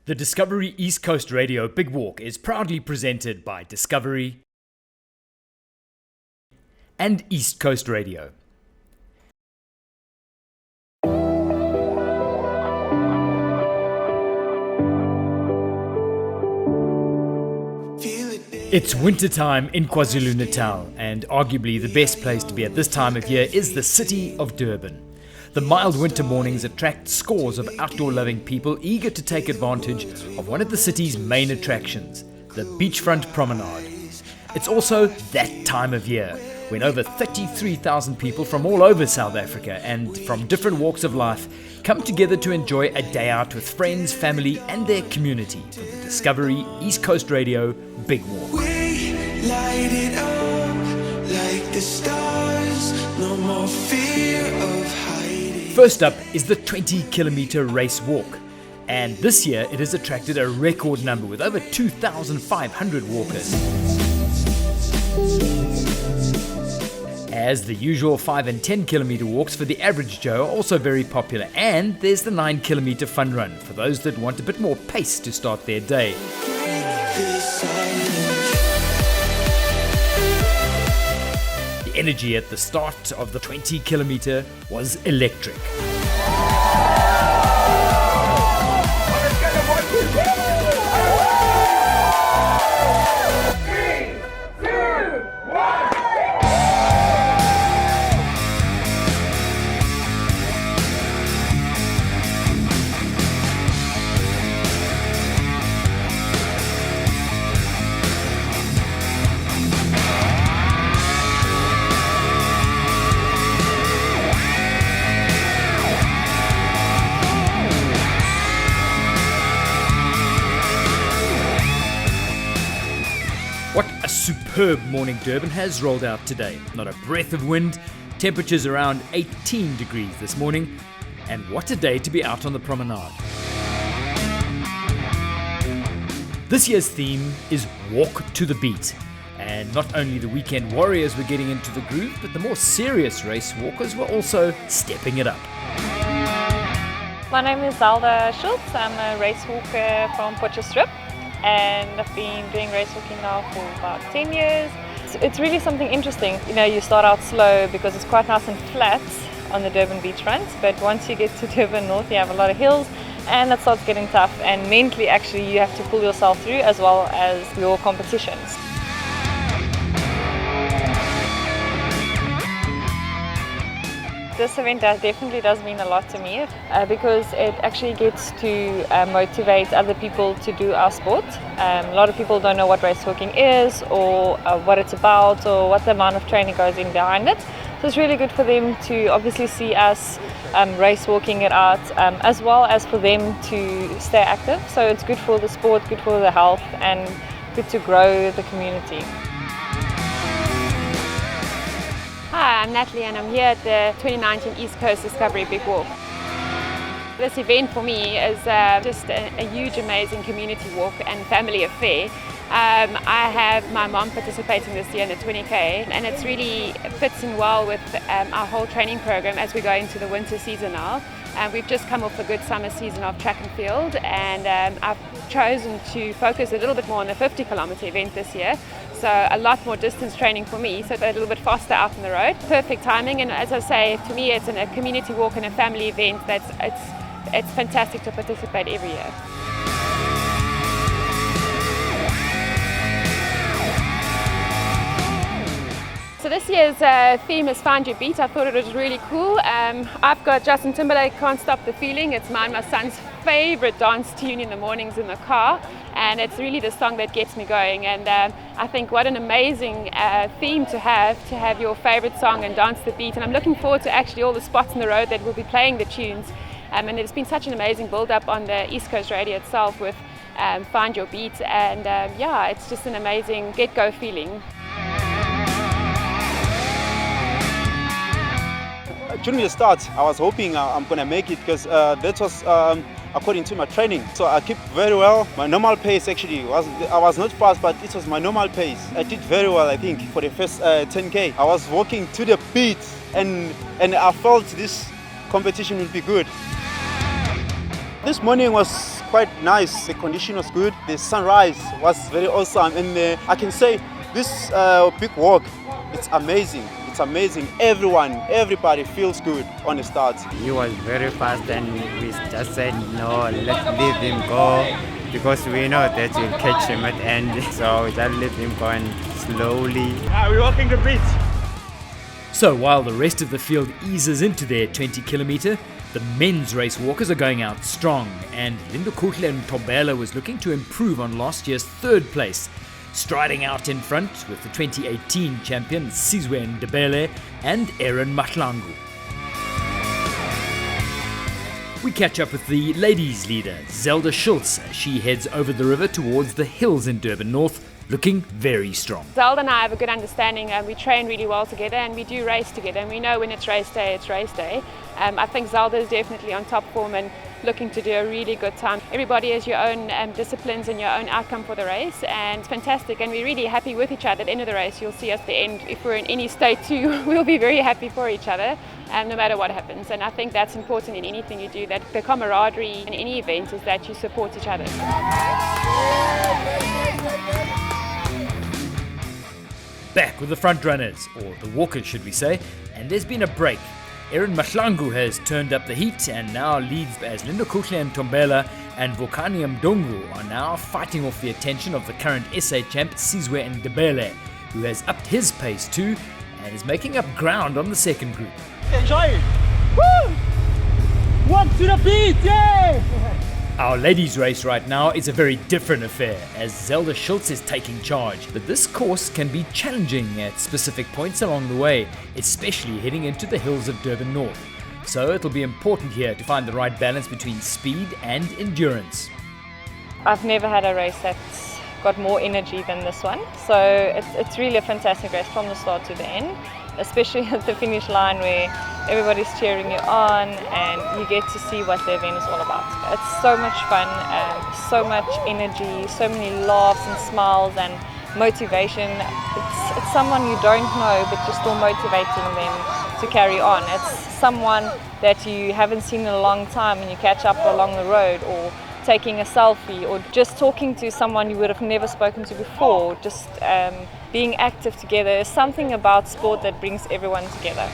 The Discovery East Coast Radio Big Walk is proudly presented by Discovery and East Coast Radio. It's wintertime in KwaZulu-Natal, and arguably the best place to be at this time of year is the city of Durban. The mild winter mornings attract scores of outdoor-loving people eager to take advantage of one of the city's main attractions, the beachfront promenade. It's also that time of year when over 33,000 people from all over South Africa and from different walks of life come together to enjoy a day out with friends, family and their community for the Discovery East Coast Radio Big Walk. We light it up like the stars, no more fear of hiding. First up is the 20-kilometer race walk, and this year it has attracted a record number with over 2,500 walkers. As the usual 5 and 10 kilometer walks for the average Joe are also very popular, and there's the 9 kilometer fun run for those that want a bit more pace to start their day. The energy at the start of the 20 kilometer was electric. What a superb morning Durban has rolled out today. Not a breath of wind, temperatures around 18 degrees this morning, and what a day to be out on the promenade. This year's theme is Walk to the Beat, and not only the weekend warriors were getting into the groove, but the more serious race walkers were also stepping it up. My name is Zelda Schultz. I'm a race walker from Potchefstroom. And I've been doing race walking now for about 10 years. It's really something interesting. You know, you start out slow because it's quite nice and flat on the Durban beachfront, but once you get to Durban North you have a lot of hills and that starts getting tough, and mentally actually you have to pull yourself through as well as your competitions. This event definitely does mean a lot to me because it actually gets to motivate other people to do our sport. A lot of people don't know what race walking is or what it's about or what the amount of training goes in behind it. So it's really good for them to obviously see us race walking it out as well as for them to stay active. So it's good for the sport, good for the health and good to grow the community. Hi, I'm Natalie and I'm here at the 2019 East Coast Discovery Big Walk. This event for me is just a huge, amazing community walk and family affair. I have my mom participating this year in the 20K, and it's really fits in well with our whole training program as we go into the winter season now. We've just come off a good summer season of track and field, and I've chosen to focus a little bit more on the 50-kilometer event this year. So a lot more distance training for me, so a little bit faster out on the road. Perfect timing, and as I say, to me it's a community walk and a family event it's fantastic to participate every year. So this year's theme is Find Your Beat. I thought it was really cool. I've got Justin Timberlake, Can't Stop the Feeling. It's mine, my son's favorite dance tune in the mornings in the car, and it's really the song that gets me going. And I think what an amazing theme to have your favorite song and dance the beat. And I'm looking forward to actually all the spots on the road that will be playing the tunes. And there's been such an amazing build-up on the East Coast Radio itself with Find Your Beat, and yeah, it's just an amazing get-go feeling. During the start, I was hoping I'm going to make it because that was according to my training. So I kept very well. My normal pace actually I was not fast, but it was my normal pace. I did very well, I think, for the first 10K. I was walking to the beat, and I felt this competition will be good. This morning was quite nice. The condition was good. The sunrise was very awesome. And I can say this big walk, it's amazing. It's amazing. Everybody feels good on the start. He was very fast and we just said, no, let's leave him go because we know that we'll catch him at the end. So we just let him go and slowly. We're walking the beach. So while the rest of the field eases into their 20 kilometer, the men's race walkers are going out strong, and Lindokuhle Ntombela was looking to improve on last year's third place, striding out in front with the 2018 champion Sizwe Ndebele and Aaron Mahlangu. We catch up with the ladies' leader, Zelda Schultz, as she heads over the river towards the hills in Durban North, looking very strong. Zelda and I have a good understanding and we train really well together and we do race together and we know when it's race day, it's race day. I think Zelda is definitely on top form and looking to do a really good time. Everybody has your own disciplines and your own outcome for the race, and it's fantastic and we're really happy with each other at the end of the race. You'll see us at the end, if we're in any state too, we'll be very happy for each other no matter what happens, and I think that's important in anything you do, that the camaraderie in any event is that you support each other. Back with the front runners, or the walkers should we say, and there's been a break. Aaron Mahlangu has turned up the heat and now leads as Lindokuhle Ntombela and Vukani Mdungu are now fighting off the attention of the current SA champ Sizwe Ndebele, who has upped his pace too and is making up ground on the second group. Enjoy it! Woo! Walk to the beat, yeah! Our ladies' race right now is a very different affair as Zelda Schultz is taking charge, but this course can be challenging at specific points along the way, especially heading into the hills of Durban North. So it'll be important here to find the right balance between speed and endurance. I've never had a race that's got more energy than this one, so it's really a fantastic race from the start to the end, especially at the finish line where everybody's cheering you on and you get to see what the event is all about. It's so much fun, so much energy, so many laughs and smiles and motivation. It's someone you don't know but you're still motivating them to carry on. It's someone that you haven't seen in a long time and you catch up along the road, or taking a selfie, or just talking to someone you would have never spoken to before. Just being active together is something about sport that brings everyone together.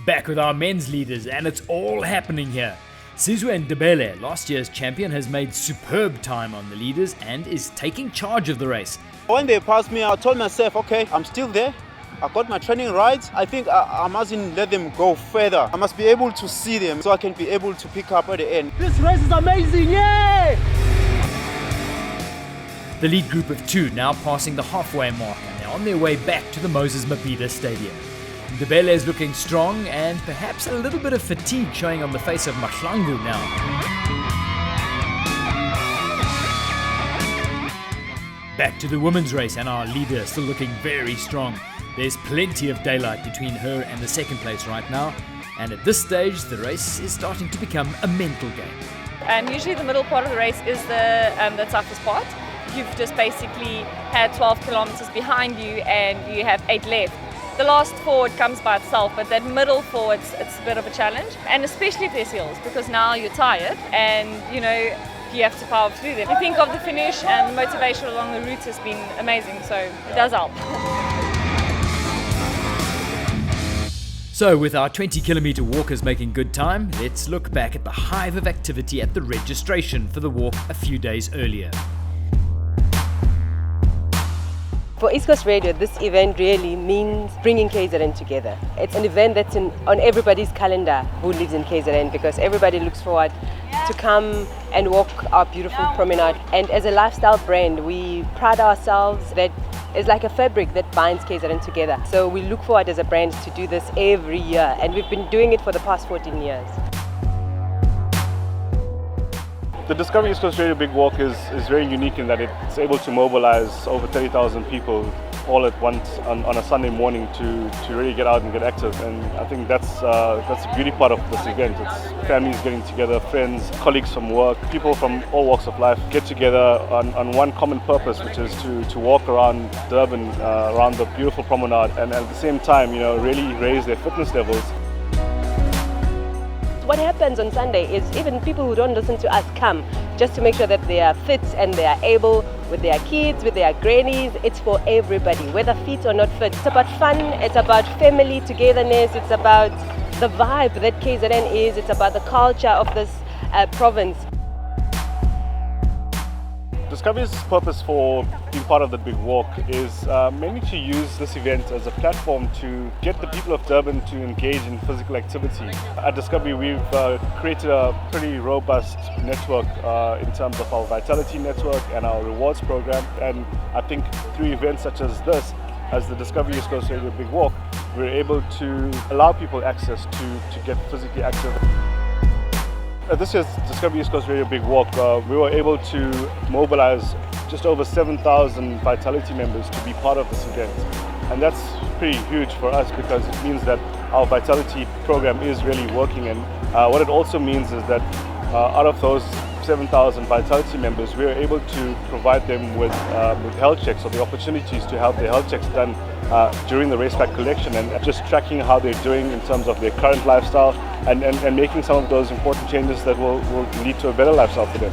Back with our men's leaders, and it's all happening here. Sizwe Ndebele, last year's champion, has made superb time on the leaders and is taking charge of the race. When they passed me, I told myself, okay, I'm still there. I got my training right. I think I mustn't let them go further. I must be able to see them so I can be able to pick up at the end. This race is amazing, yeah! The lead group of two now passing the halfway mark and they're on their way back to the Moses Mabhida Stadium. Ndebele is looking strong and perhaps a little bit of fatigue showing on the face of Mahlangu now. Back to the women's race and our leader still looking very strong. There's plenty of daylight between her and the second place right now, and at this stage the race is starting to become a mental game. Usually the middle part of the race is the toughest part. You've just basically had 12 kilometers behind you and you have 8 left. The last 4 it comes by itself, but that middle 4 it's a bit of a challenge, and especially if there's hills, because now you're tired and you have to power through them. You think of the finish and the motivation along the route has been amazing, so it does help. So with our 20 kilometer walkers making good time, let's look back at the hive of activity at the registration for the walk a few days earlier. For East Coast Radio, this event really means bringing KZN together. It's an event that's on everybody's calendar who lives in KZN, because everybody looks forward to come and walk our beautiful promenade. And as a lifestyle brand, we pride ourselves that it's like a fabric that binds KZN together. So we look forward as a brand to do this every year, and we've been doing it for the past 14 years. The Discovery East Coast Radio Big Walk is very unique in that it's able to mobilize over 30,000 people all at once on a Sunday morning to really get out and get active. And I think that's the beauty part of this event. It's families getting together, friends, colleagues from work, people from all walks of life get together on one common purpose, which is to walk around Durban, around the beautiful promenade, and at the same time, really raise their fitness levels. what happens on Sunday is even people who don't listen to us come just to make sure that they are fit and they are able with their kids, with their grannies. It's for everybody, whether fit or not fit. It's about fun, it's about family togetherness, it's about the vibe that KZN is, it's about the culture of this province. Discovery's purpose for being part of the Big Walk is mainly to use this event as a platform to get the people of Durban to engage in physical activity. At Discovery, we've created a pretty robust network in terms of our Vitality Network and our rewards program. And I think through events such as this, as the Discovery East Coast Radio Big Walk, we're able to allow people access to get physically active. This year's Discovery East Coast Radio Big Walk, we were able to mobilize just over 7,000 Vitality members to be part of this event. And that's pretty huge for us because it means that our Vitality program is really working. And what it also means is that out of those 7,000 Vitality members, we are able to provide them with health checks or the opportunities to have their health checks done during the race pack collection and just tracking how they're doing in terms of their current lifestyle and making some of those important changes that will lead to a better lifestyle for them.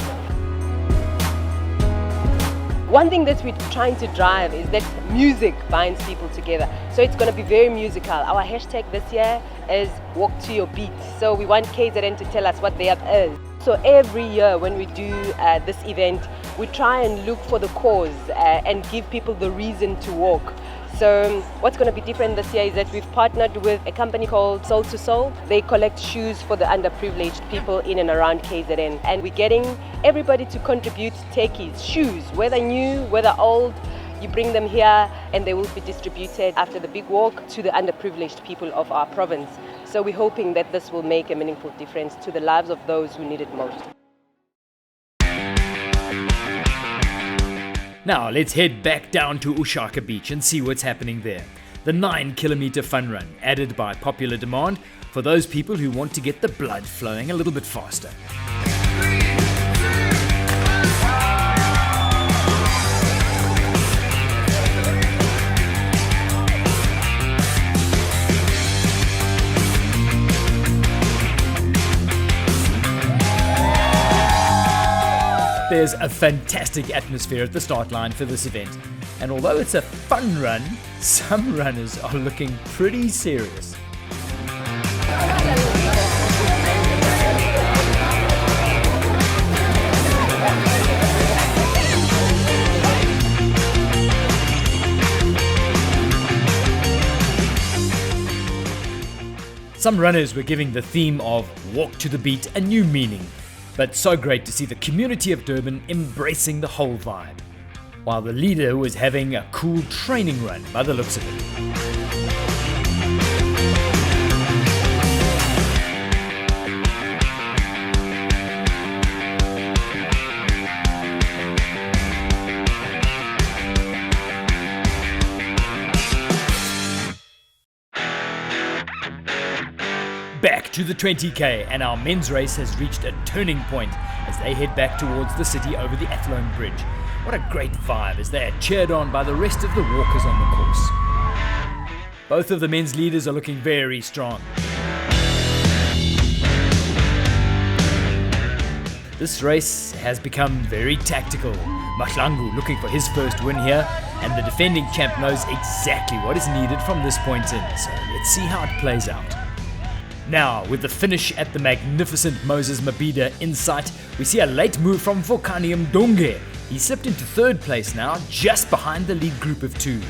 One thing that we're trying to drive is that music binds people together. So it's going to be very musical. Our hashtag this year is Walk to Your Beat. So we want KZN to tell us what their is. So every year when we do this event, we try and look for the cause and give people the reason to walk. So what's going to be different this year is that we've partnered with a company called Soul to Soul. They collect shoes for the underprivileged people in and around KZN. And we're getting everybody to contribute techies, shoes, whether new, whether old. You bring them here and they will be distributed after the Big Walk to the underprivileged people of our province. So we're hoping that this will make a meaningful difference to the lives of those who need it most. Now let's head back down to Ushaka Beach and see what's happening there. The 9-kilometer fun run, added by popular demand for those people who want to get the blood flowing a little bit faster. There's a fantastic atmosphere at the start line for this event, and although it's a fun run, some runners are looking pretty serious. Some runners were giving the theme of Walk to the Beat a new meaning. But so great to see the community of Durban embracing the whole vibe, while the leader was having a cool training run by the looks of it. Back to the 20k, and our men's race has reached a turning point as they head back towards the city over the Athlone Bridge. What a great vibe as they are cheered on by the rest of the walkers on the course. Both of the men's leaders are looking very strong. This race has become very tactical. Mahlangu looking for his first win here, and the defending champ knows exactly what is needed from this point in, so let's see how it plays out. Now, with the finish at the magnificent Moses Mabhida in sight, we see a late move from Vukani Mdunge. He slipped into third place now, just behind the lead group of two.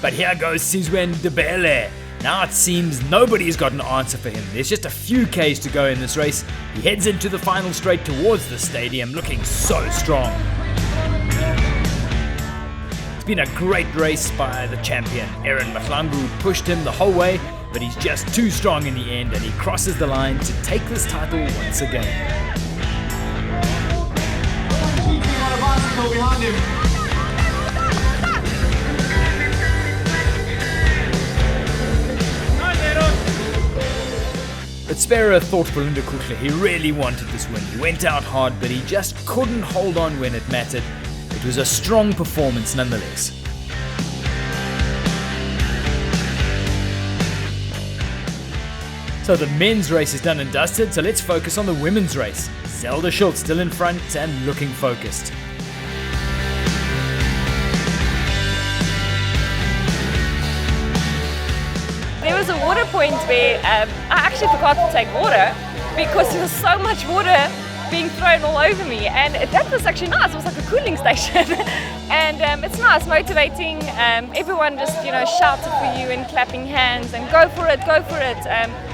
But here goes Sizwe Ndebele. Now it seems nobody's got an answer for him. There's just a few Ks to go in this race. He heads into the final straight towards the stadium, looking so strong. It's been a great race by the champion. Aaron Mahlangu pushed him the whole way, but he's just too strong in the end, and he crosses the line to take this title once again. But Sparrow thought for Linda Kuchler, he really wanted this win. He went out hard, but he just couldn't hold on when it mattered. It was a strong performance nonetheless. So the men's race is done and dusted, so let's focus on the women's race. Zelda Schultz still in front and looking focused. There was a water point where I actually forgot to take water because there was so much water being thrown all over me, and that was actually nice. It was like a cooling station. And it's nice, motivating. Everyone just shouted for you and clapping hands and go for it.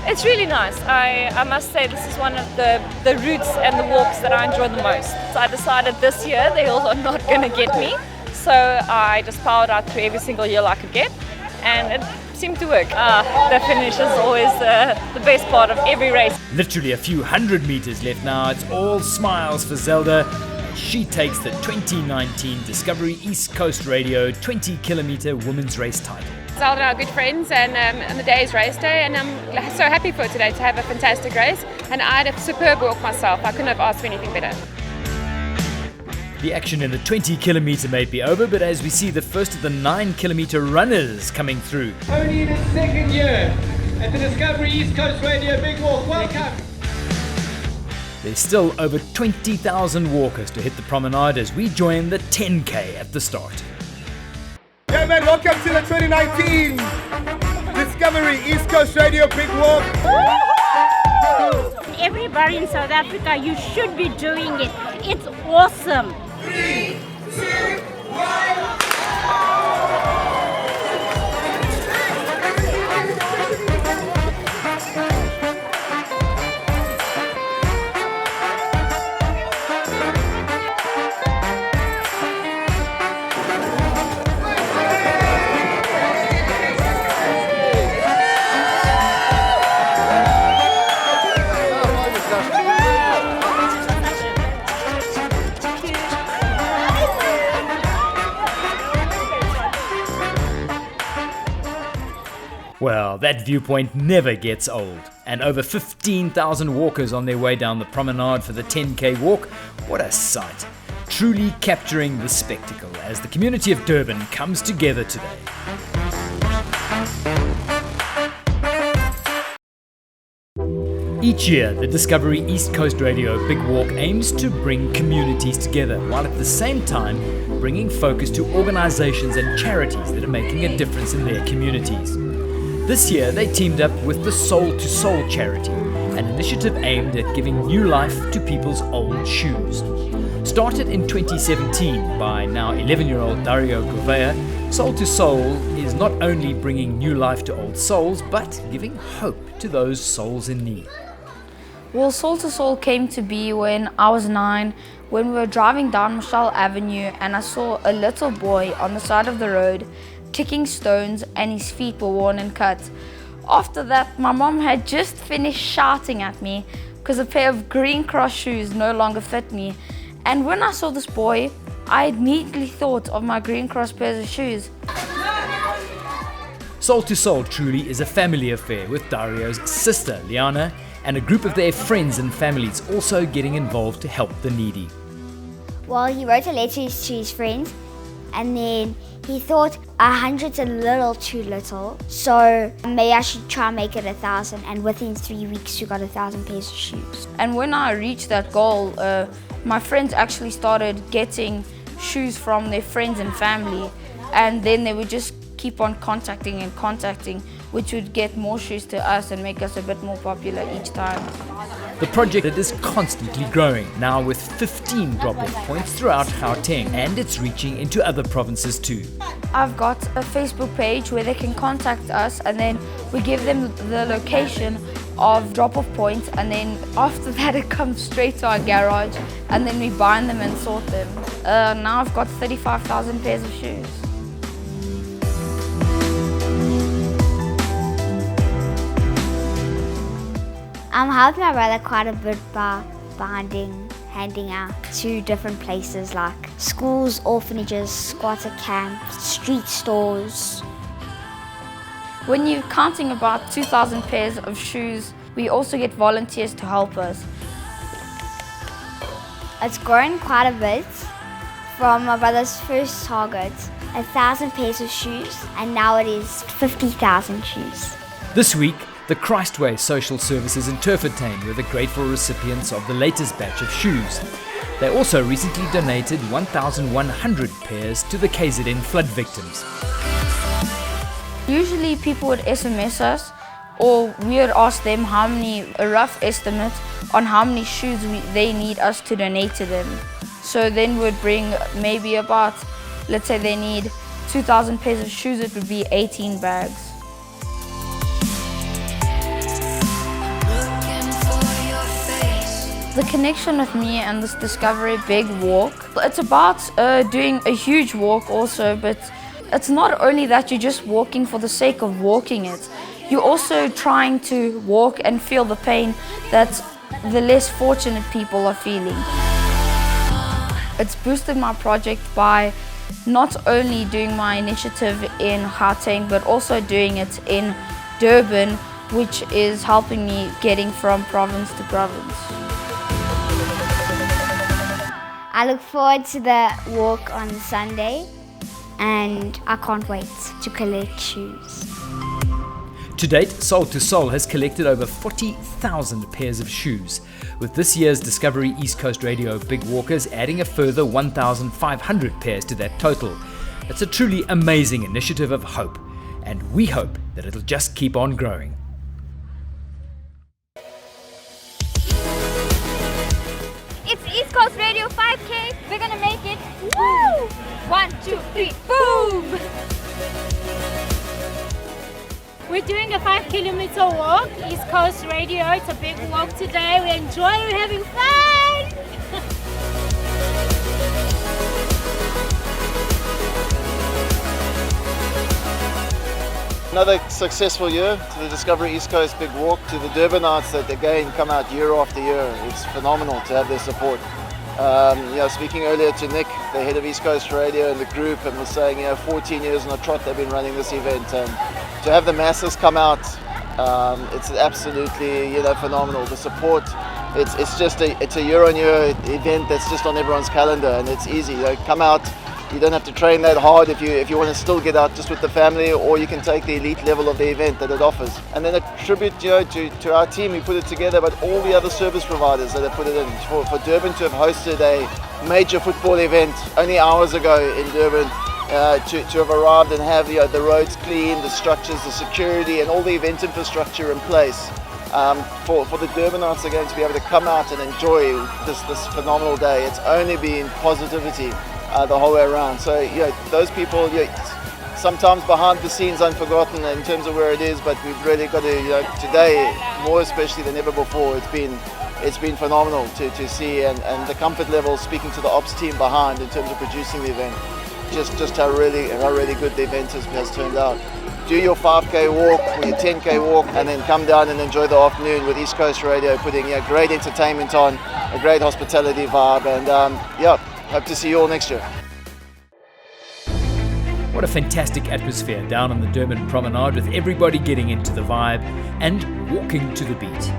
It's really nice. I must say this is one of the routes and the walks that I enjoy the most. So I decided this year the hills are not going to get me, so I just powered out through every single hill I could get, and it seemed to work. The finish is always the best part of every race. Literally a few hundred meters left now. It's all smiles for Zelda. She takes the 2019 Discovery East Coast Radio 20-kilometer women's race title. Zelda and I are good friends, and the day is race day, and I'm so happy for today to have a fantastic race. And I had a superb walk myself. I couldn't have asked for anything better. The action in the 20-kilometer may be over, but as we see the first of the 9-kilometer runners coming through. Only in its second year at the Discovery East Coast Radio Big Walk. Welcome. There's still over 20,000 walkers to hit the promenade as we join the 10K at the start. Yeah, man, welcome to the 2019 Discovery East Coast Radio Big Walk. Everybody in South Africa, you should be doing it. It's awesome. 3, 2, 1. Well, that viewpoint never gets old. And over 15,000 walkers on their way down the promenade for the 10K walk. What a sight. Truly capturing the spectacle as the community of Durban comes together today. Each year, the Discovery East Coast Radio Big Walk aims to bring communities together, while at the same time bringing focus to organizations and charities that are making a difference in their communities. This year, they teamed up with the Soul to Soul charity, an initiative aimed at giving new life to people's old shoes. Started in 2017 by now 11-year-old Dario Gouveia, Soul to Soul is not only bringing new life to old souls, but giving hope to those souls in need. Well, Soul to Soul came to be when I was 9, when we were driving down Michelle Avenue and I saw a little boy on the side of the road kicking stones and his feet were worn and cut. After that, my mom had just finished shouting at me because a pair of Green Cross shoes no longer fit me. And when I saw this boy, I immediately thought of my Green Cross pairs of shoes. Soul to Soul truly is a family affair, with Dario's sister, Liana, and a group of their friends and families also getting involved to help the needy. Well, he wrote a letter to his friends, and then he thought 100's a little too little, so maybe I should try and make it 1,000, and within 3 weeks we got 1,000 pairs of shoes. And when I reached that goal, my friends actually started getting shoes from their friends and family, and then they would just keep on contacting, which would get more shoes to us and make us a bit more popular each time. The project is constantly growing, now with 15 drop-off points throughout Gauteng, and it's reaching into other provinces too. I've got a Facebook page where they can contact us, and then we give them the location of drop-off points, and then after that it comes straight to our garage, and then we bind them and sort them. Now I've got 35,000 pairs of shoes. I'm helping my brother quite a bit by handing out to different places like schools, orphanages, squatter camps, street stores. When you're counting about 2,000 pairs of shoes, we also get volunteers to help us. It's grown quite a bit from my brother's first target, 1,000 pairs of shoes, and now it is 50,000 shoes. This week, The Christway Social Services in Turffontein were the grateful recipients of the latest batch of shoes. They also recently donated 1,100 pairs to the KZN flood victims. Usually people would SMS us, or we would ask them a rough estimate on how many shoes they need us to donate to them. So then we'd bring maybe about, let's say they need 2,000 pairs of shoes, it would be 18 bags. The connection with me and this Discovery Big Walk, it's about doing a huge walk also, but it's not only that you're just walking for the sake of walking it. You're also trying to walk and feel the pain that the less fortunate people are feeling. It's boosted my project by not only doing my initiative in Gauteng, but also doing it in Durban, which is helping me getting from province to province. I look forward to the walk on Sunday and I can't wait to collect shoes. To date, Soul to Soul has collected over 40,000 pairs of shoes, with this year's Discovery East Coast Radio Big Walkers adding a further 1,500 pairs to that total. It's a truly amazing initiative of hope, and we hope that it'll just keep on growing. It's East Coast Radio 5K. We're gonna make it. Woo! 1, 2, 3, boom! We're doing a 5-kilometer walk, East Coast Radio. It's a big walk today. We enjoy, we're having fun! Another successful year to the Discovery East Coast Big Walk, to the Durbanites that again come out year after year. It's phenomenal to have their support. Speaking earlier to Nick, the head of East Coast Radio and the group, and was saying, 14 years on a trot they've been running this event, and to have the masses come out, it's absolutely phenomenal. The support, it's a year-on-year event that's just on everyone's calendar, and it's easy. Come out. You don't have to train that hard if you want to still get out just with the family, or you can take the elite level of the event that it offers. And then a tribute to our team who put it together, but all the other service providers that have put it in. For Durban to have hosted a major football event only hours ago in Durban, to have arrived and have the roads clean, the structures, the security and all the event infrastructure in place. For the Durbanites again to be able to come out and enjoy this phenomenal day. It's only been positivity the whole way around. So those people, sometimes behind the scenes unforgotten in terms of where it is, but we've really got to today more especially than ever before. It's been phenomenal to see, and the comfort level, speaking to the ops team behind in terms of producing the event, just how really good the event has turned out. Do your 5K walk or your 10K walk, and then come down and enjoy the afternoon with East Coast Radio putting great entertainment on, a great hospitality vibe, and hope to see you all next year. What a fantastic atmosphere down on the Durban Promenade, with everybody getting into the vibe and walking to the beat.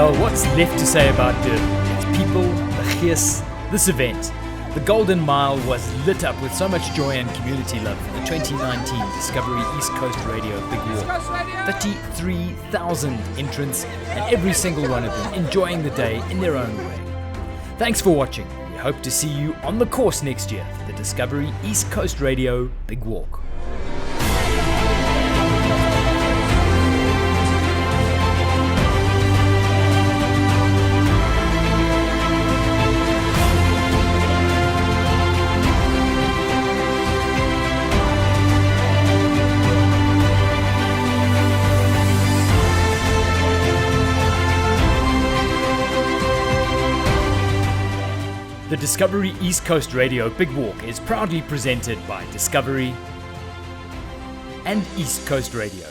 Well, what's left to say about Durban? Its people, the gees, this event. The Golden Mile was lit up with so much joy and community love for the 2019 Discovery East Coast Radio Big Walk. 33,000 entrants, and every single one of them enjoying the day in their own way. Thanks for watching. We hope to see you on the course next year for the Discovery East Coast Radio Big Walk. The Discovery East Coast Radio Big Walk is proudly presented by Discovery and East Coast Radio.